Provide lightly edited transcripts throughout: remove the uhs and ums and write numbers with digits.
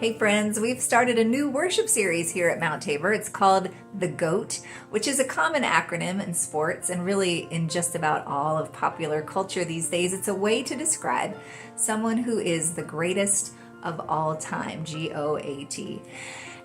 Hey friends, we've started a new worship series here at Mount Tabor. It's called The GOAT, which is a common acronym in sports and really in just about all of popular culture these days. It's a way to describe someone who is the greatest of all time, G-O-A-T.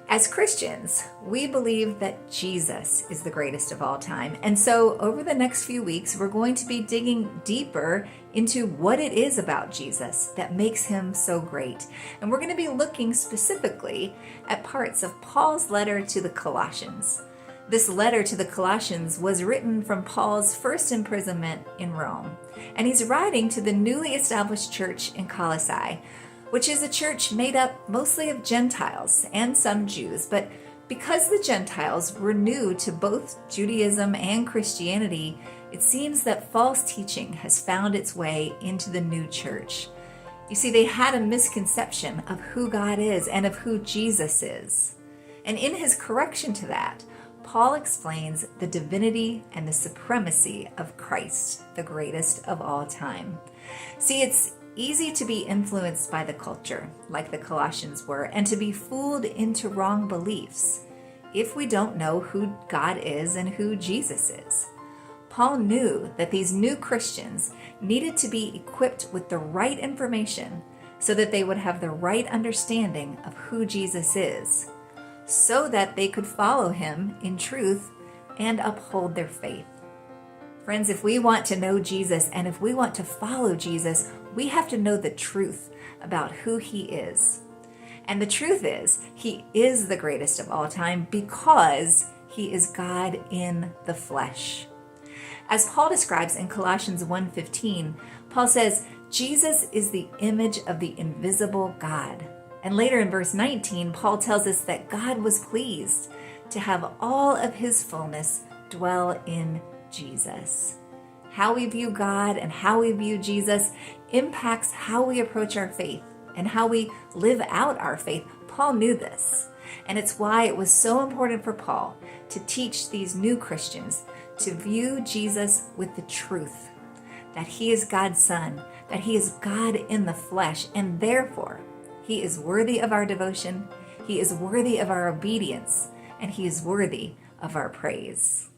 As Christians, we believe that Jesus is the greatest of all time. And so over the next few weeks, we're going to be digging deeper into what it is about Jesus that makes him so great. And we're going to be looking specifically at parts of Paul's letter to the Colossians. This letter to the Colossians was written from Paul's first imprisonment in Rome. And he's writing to the newly established church in Colossae, which is a church made up mostly of Gentiles and some Jews. But because the Gentiles were new to both Judaism and Christianity, it seems that false teaching has found its way into the new church. You see, they had a misconception of who God is and of who Jesus is. And in his correction to that, Paul explains the divinity and the supremacy of Christ, the greatest of all time. See, it's easy to be influenced by the culture, like the Colossians were, and to be fooled into wrong beliefs if we don't know who God is and who Jesus is. Paul knew that these new Christians needed to be equipped with the right information so that they would have the right understanding of who Jesus is, so that they could follow him in truth and uphold their faith. Friends, if we want to know Jesus and if we want to follow Jesus, we have to know the truth about who he is. And the truth is, he is the greatest of all time because he is God in the flesh. As Paul describes in Colossians 1:15, Paul says, Jesus is the image of the invisible God. And later in verse 19, Paul tells us that God was pleased to have all of his fullness dwell in Jesus. How we view God and how we view Jesus impacts how we approach our faith and how we live out our faith. Paul knew this, and it's why it was so important for Paul to teach these new Christians to view Jesus with the truth, that he is God's Son, that he is God in the flesh, and therefore he is worthy of our devotion, he is worthy of our obedience, and he is worthy of our praise.